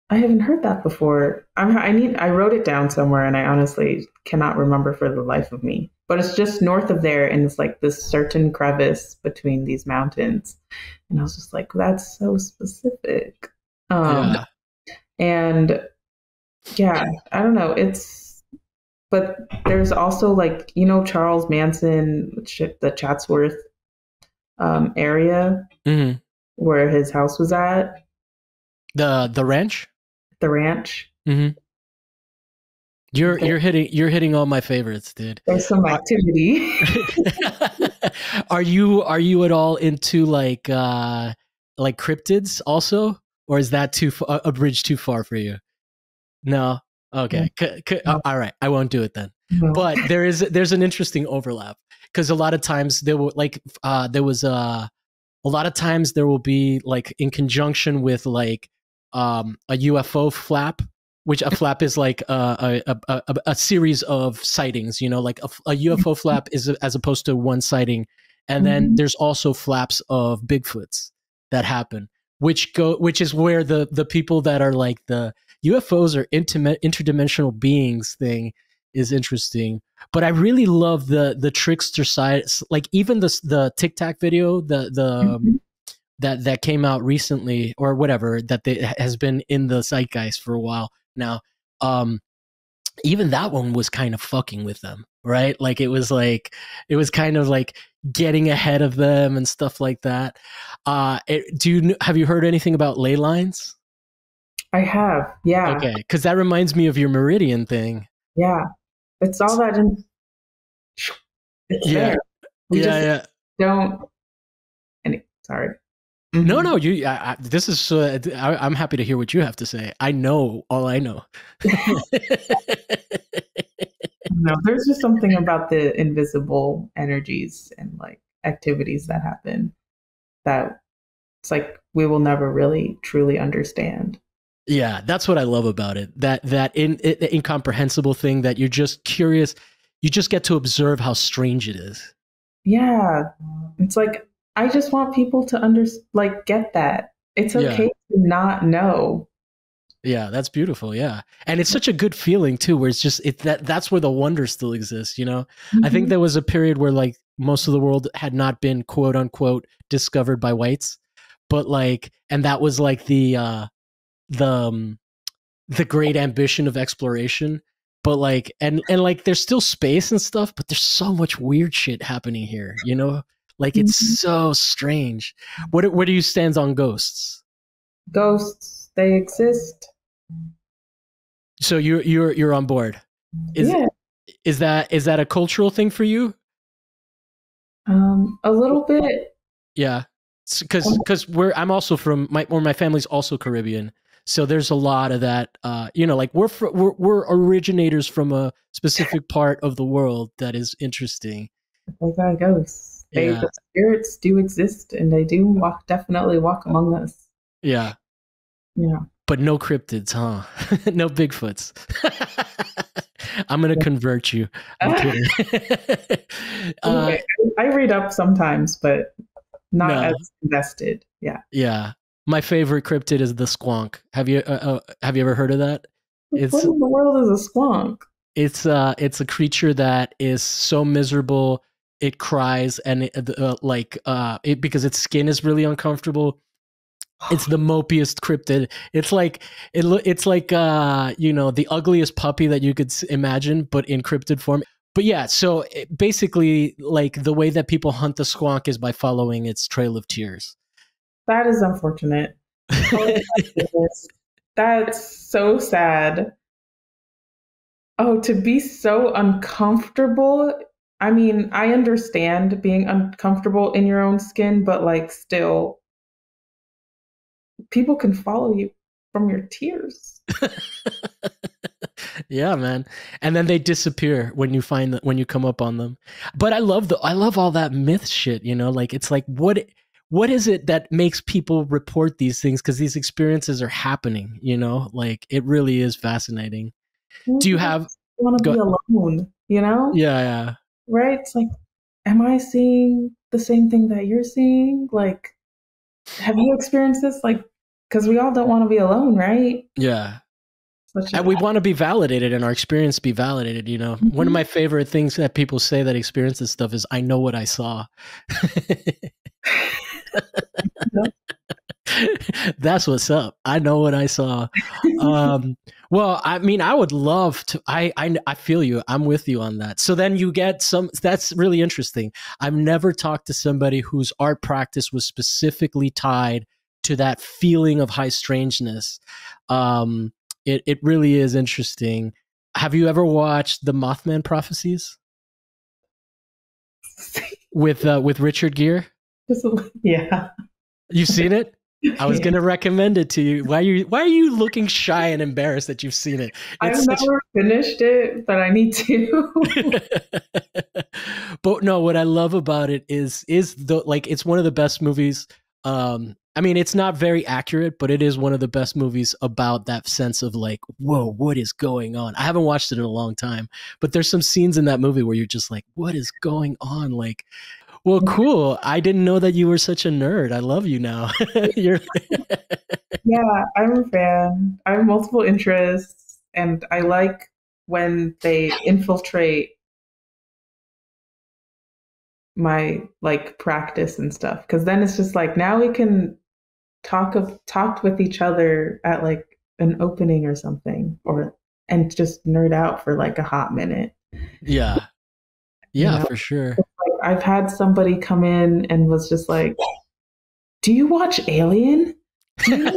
I haven't heard that before. I wrote it down somewhere and I honestly cannot remember for the life of me. But it's just north of there and it's like this certain crevice between these mountains. And I was just like, that's so specific. Yeah. And yeah, I don't know. But there's also like, Charles Manson, the Chatsworth area Mm-hmm. where his house was at, The ranch. the ranch. Mm-hmm. You're hitting all my favorites, dude. There's some activity. Are you at all into like cryptids also, or is that a bridge too far for you? No. Okay. No. All right. I won't do it then. No. But there's an interesting overlap because a lot of times there will a lot of times there will be like in conjunction with like a UFO flap, which a flap is like a series of sightings, like a UFO flap is as opposed to one sighting. And then there's also flaps of Bigfoots that happen, which is where the people that are like the UFOs are interdimensional beings thing is interesting. But I really love the trickster side, like even the Tic Tac video, that came out recently or whatever has been in the zeitgeist for a while now. Even that one was kind of fucking with them, right? Like it was kind of like getting ahead of them and stuff like that. Have you heard anything about ley lines? I have, yeah. Okay, because that reminds me of your meridian thing. Yeah. It's all that it's Yeah. there. We Yeah. just don't. Sorry. No, you. This is. I'm happy to hear what you have to say. I know all I know. No, there's just something about the invisible energies and like activities that happen. that it's like we will never really truly understand. Yeah, that's what I love about it. That incomprehensible thing that you're just curious. You just get to observe how strange it is. Yeah. It's like I just want people to like get that. It's Yeah. okay to not know. Yeah, that's beautiful. Yeah. And it's such a good feeling too, where it's just that's where the wonder still exists, you know? I think Mhm. there was a period where like most of the world had not been quote unquote discovered by whites, but like and that was like the the great ambition of exploration. But like and like there's still space and stuff, but there's so much weird shit happening here, you know? Like it's Mhm. so strange. Where do you stand on ghosts? Ghosts, they exist. So you're on board. Is Yeah. is that a cultural thing for you? A little bit. Yeah, because we're I'm also from my family's also Caribbean, so there's a lot of that. You know, like we're originators from a specific part of the world that is interesting. They got ghosts. Yeah, The spirits do exist, and they do definitely walk among us. yeah, Yeah. but no cryptids, huh? No Bigfoots. I'm gonna convert you. I'm Ah, kidding. uh, okay. I read up sometimes, but not no, as invested. Yeah. yeah. My favorite cryptid is the squonk. Have you ever heard of that? What It's in the world is a squonk? it's a creature that is so miserable it cries and it because its skin is really uncomfortable. It's the mopiest cryptid. It's like it's like you know, the ugliest puppy that you could imagine, but in cryptid form. But yeah, so basically, like the way that people hunt the squonk is by following its trail of tears. That is unfortunate. Oh my goodness. That's so sad. Oh, to be so uncomfortable. I mean, I understand being uncomfortable in your own skin, but like still, people can follow you from your tears. Yeah, man. And then they disappear when you when you come up on them. But I love all that myth shit, you know? Like it's like what is it that makes people report these things cuz these experiences are happening, you know? Like it really is fascinating. Do you People have want to go be alone, you know? Yeah, yeah. Right? It's like, am I seeing the same thing that you're seeing? Like, have you experienced this? Like, because we all don't want to be alone, right? Yeah. Such And a we want to be validated and our experience be validated, you know? One of Mhm. my favorite things that people say that experience this stuff is I know what I saw. That's what's up. I know what I saw. Well, I mean, I would love to. I feel you. I'm with you on that. So then you get some. That's really interesting. I've never talked to somebody whose art practice was specifically tied to that feeling of high strangeness. It really is interesting. Have you ever watched the Mothman Prophecies with Richard Gere? Yeah. You've seen it? I was Yeah. gonna recommend it to you. Why are you looking shy and embarrassed that you've seen it? I've It's such never finished it, but I need to. But no, what I love about it is the like it's one of the best movies. I mean, it's not very accurate, but it is one of the best movies about that sense of like, whoa, what is going on? I haven't watched it in a long time, but there's some scenes in that movie where you're just like, what is going on? Like, well, cool. I didn't know that you were such a nerd. I love you now. You're Yeah, I'm a fan. I have multiple interests, and I like when they infiltrate my like practice and stuff because then it's just like now we can talk with each other at like an opening or something or and just nerd out for like a hot minute, yeah. you Yeah, know. for sure. Like I've had somebody come in and was just like, do you watch Alien? Do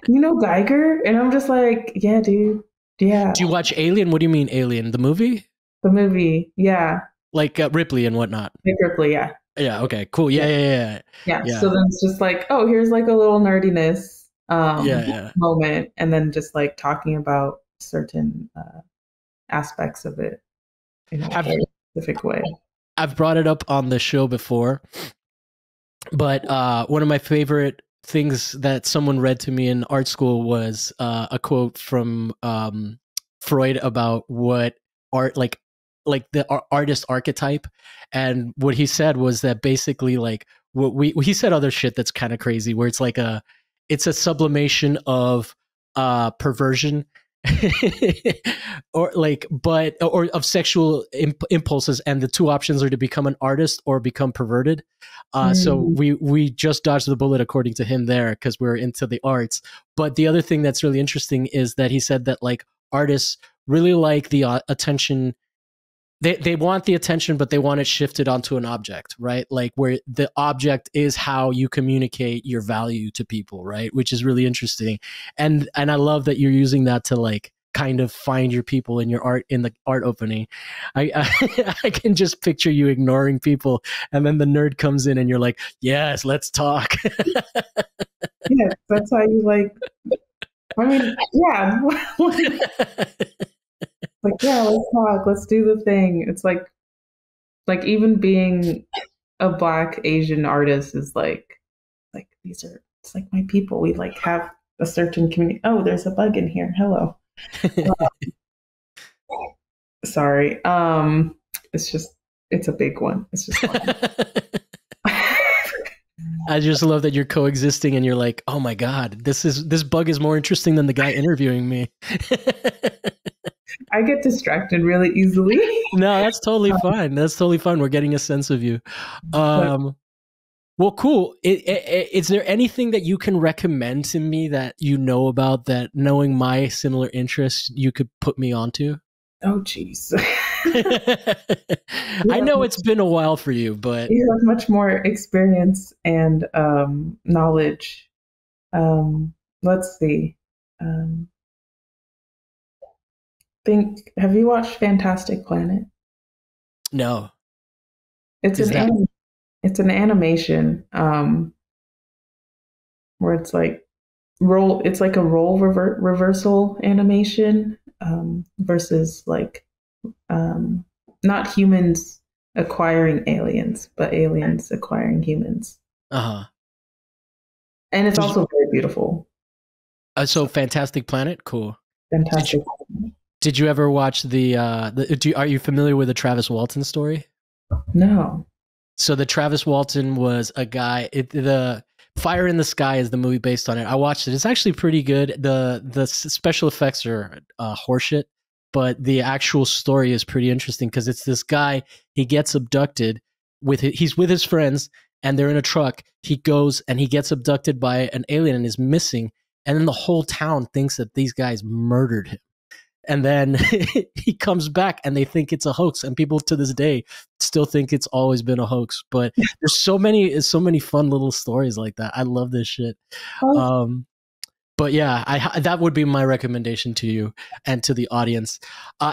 you know Geiger? And I'm just like, yeah, dude. Yeah. Do you watch Alien? What do you mean Alien? The movie? The movie. Yeah. Like Ripley and whatnot. Nick Ripley, yeah. Yeah. Okay. Cool. Yeah. Yeah. Yeah. Yeah. Yeah. So Yeah. then it's just like, oh, here's like a little nerdiness Yeah. Yeah. moment, and then just like talking about certain aspects of it in a Have very specific way. I've brought it up on the show before. But one of my favorite things that someone read to me in art school was a quote from Freud about what art like the artist archetype, and what he said was that basically like what we he said other shit that's kind of crazy where it's a sublimation of perversion or like but or of sexual impulses, and the two options are to become an artist or become perverted. So Mm. we just dodged the bullet according to him there because we're into the arts. But the other thing that's really interesting is that he said that like artists really like the attention. They want the attention, but they want it shifted onto an object, right? Like where the object is how you communicate your value to people, right? Which is really interesting. And I love that you're using that to like kind of find your people in your art in the art opening. I can just picture you ignoring people, and then the nerd comes in and you're like, yes, let's talk. Yeah, that's how you like. I mean, yeah, like yeah, let's talk, let's do the thing. It's like even being a Black Asian artist is like these are it's like my people. We like have a certain community. Oh, there's a bug in here. Hello. Sorry. It's just it's a big one. It's just fun. I just love that you're coexisting and you're like, oh my God, this bug is more interesting than the guy interviewing me. I get distracted really easily. No, that's totally fine. That's totally fine. We're getting a sense of you. But Well, cool. Is there anything that you can recommend to me that you know about that, knowing my similar interests, you could put me onto? oh jeez. I know it's been a while for you, but You have much more experience and knowledge. Let's see. Um, think. Have you watched Fantastic Planet? no. It's Is an that it's an animation where it's like role. It's like a role reversal animation versus like um, not humans acquiring aliens, but aliens acquiring humans. uh-huh. And it's Did you, also very beautiful. so Fantastic Planet? Cool. Did you Fantastic. did you ever watch are you familiar with the Travis Walton story? No. So the Travis Walton was a guy. The Fire in the Sky is the movie based on it. I watched it. It's actually pretty good. The special effects are horseshit, but the actual story is pretty interesting because it's this guy. He gets abducted he's with his friends and they're in a truck. He goes and he gets abducted by an alien and is missing. And then the whole town thinks that these guys murdered him, and then he comes back and they think it's a hoax, and people to this day still think it's always been a hoax. But there's so many fun little stories like that. I love this shit. Oh, But yeah, that would be my recommendation to you and to the audience.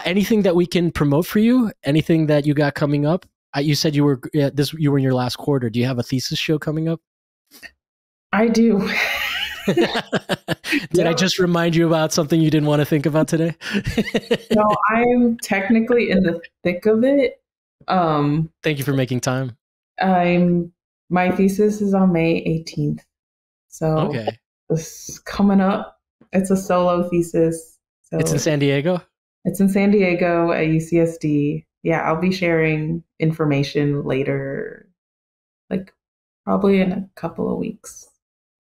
Anything that we can promote for you? Anything that you got coming up? You said you were in your last quarter. Do you have a thesis show coming up? I do. Did I Yeah. just remind you about something you didn't want to think about today? No, I'm technically in the thick of it. Thank you for making time. I'm my thesis is on May 18th. So Okay. it's coming up. It's a solo thesis. It's in So San Diego? it's in San Diego at UCSD. Yeah, I'll be sharing information later, like probably in a couple of weeks.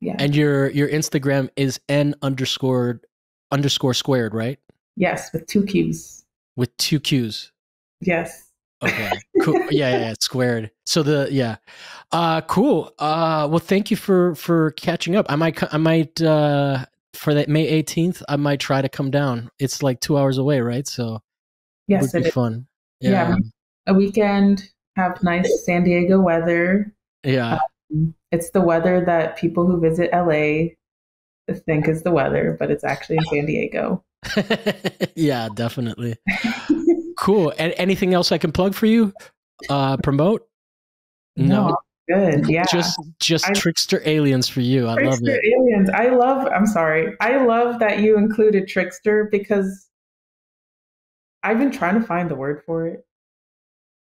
Yeah. And your Instagram is n__ squared, right? Yes, with two Q's. With two Q's. Yes. Okay. Cool. Yeah, it's squared. So cool. Well, thank you for catching up. I might for that May 18th, I might try to come down. It's like 2 hours away, right? So it would Yes, be it is. fun. Yeah, Yeah. a weekend, have nice San Diego weather. Yeah. It's the weather that people who visit LA think is the weather, but it's actually in San Diego. Yeah, definitely. Cool. And anything else I can plug for you? Promote? No. No, good. Yeah. Just I trickster aliens for you. I love Trickster it. aliens. I'm sorry. I love that you included trickster because I've been trying to find the word for it.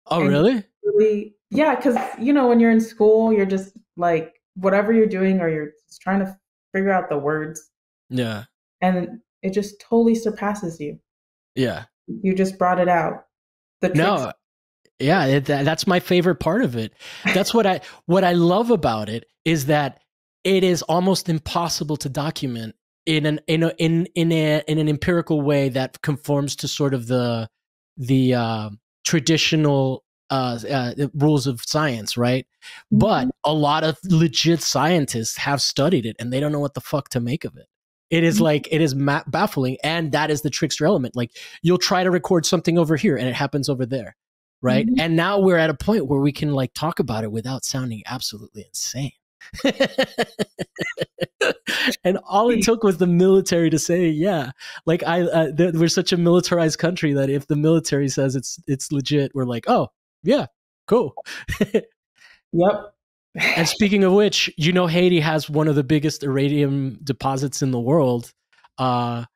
Oh, And really? really, yeah, because when you're in school, you're just like whatever you're doing, or you're just trying to figure out the words, Yeah. and it just totally surpasses you. Yeah. You just brought it out. The tricks. No, yeah, that's my favorite part of it. That's what I love about it is that it is almost impossible to document in an empirical way that conforms to sort of the traditional rules of science, right? But Mhm. a lot of legit scientists have studied it and they don't know what the fuck to make of it. It is like it is baffling, and that is the trickster element. Like you'll try to record something over here and it happens over there, right? Mhm. And now we're at a point where we can like talk about it without sounding absolutely insane. And all it took was the military to say, yeah, like we're such a militarized country that if the military says it's legit, we're like, oh yeah, cool. Yep. And speaking of which, you know, Haiti has one of the biggest iridium deposits in the world. And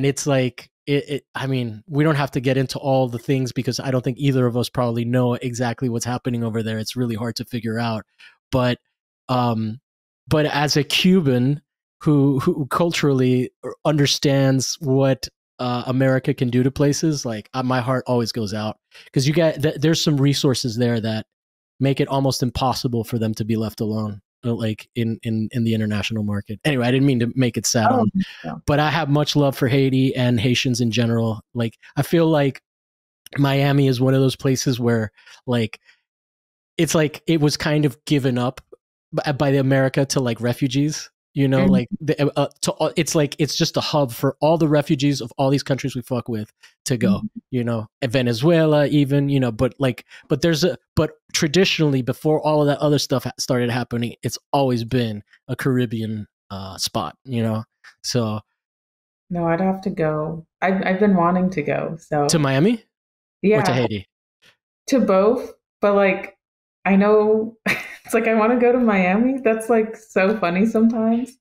it's like, I mean, we don't have to get into all the things because I don't think either of us probably know exactly what's happening over there. It's really hard to figure out. But, um, but as a Cuban who culturally understands what America can do to places, like my heart always goes out because there's some resources there that make it almost impossible for them to be left alone, like in the international market. Anyway, I didn't mean to make it sad Oh, on, no. but I have much love for Haiti and Haitians in general. Like I feel like Miami is one of those places where like it's like it was kind of given up by the America to like refugees. You know, Mhm. like it's like it's just a hub for all the refugees of all these countries we fuck with to go. Mhm. You know, and Venezuela even. You know, but traditionally before all of that other stuff started happening, it's always been a Caribbean spot. You know, so No, I'd have to go. I've been wanting to go. to So Miami or to yeah, Haiti. to both. But like, I know it's like I want to go to Miami. That's like so funny sometimes.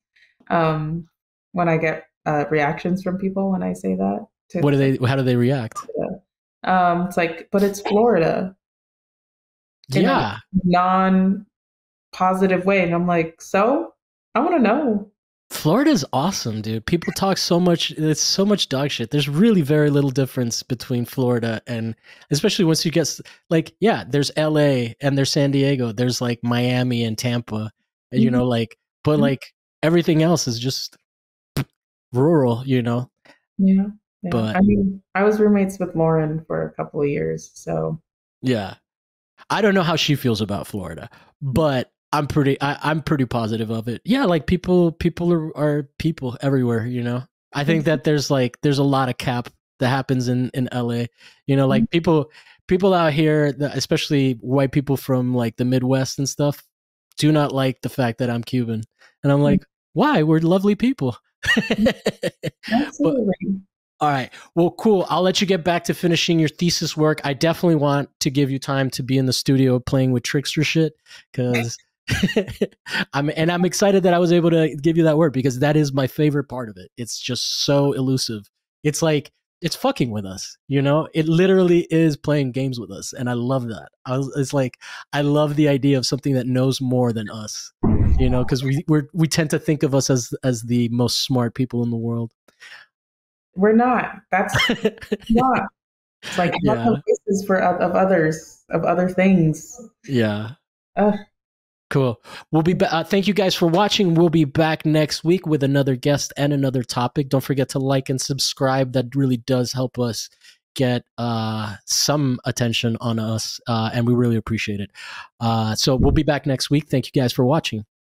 Um, when I get reactions from people when I say that. What do To they? How do they react? it's like, but it's Florida in a Yeah, non-positive way, and I'm like, so I want to know. Florida's awesome, dude. People talk so much. It's so much dog shit. There's really very little difference between Florida and, especially once you get like, yeah, there's LA and there's San Diego. There's like Miami and Tampa, you Mhm. know, like, but like everything else is just rural, you know. Yeah, yeah. But I mean, I was roommates with Lauren for a couple of years, so yeah, I don't know how she feels about Florida, but I'm pretty positive of it. Yeah, like people are people everywhere, you know. I think that there's a lot of cap that happens in LA. You know, like people out here, especially white people from like the Midwest and stuff, do not like the fact that I'm Cuban. And I'm like, "Why? We're lovely people." But absolutely. all right. Well, cool. I'll let you get back to finishing your thesis work. I definitely want to give you time to be in the studio playing with trickster shit because I'm excited that I was able to give you that word because that is my favorite part of it. It's just so elusive. It's like it's fucking with us, you know? It literally is playing games with us, and I love that. It's like I love the idea of something that knows more than us, you know, because we tend to think of us as the most smart people in the world. We're not. That's not. It's like have no Yeah. places for of others of other things. Yeah. Ugh. Cool. We'll be back. Thank you guys for watching. We'll be back next week with another guest and another topic. Don't forget to like and subscribe. That really does help us get some attention on us, and we really appreciate it. So we'll be back next week. Thank you guys for watching.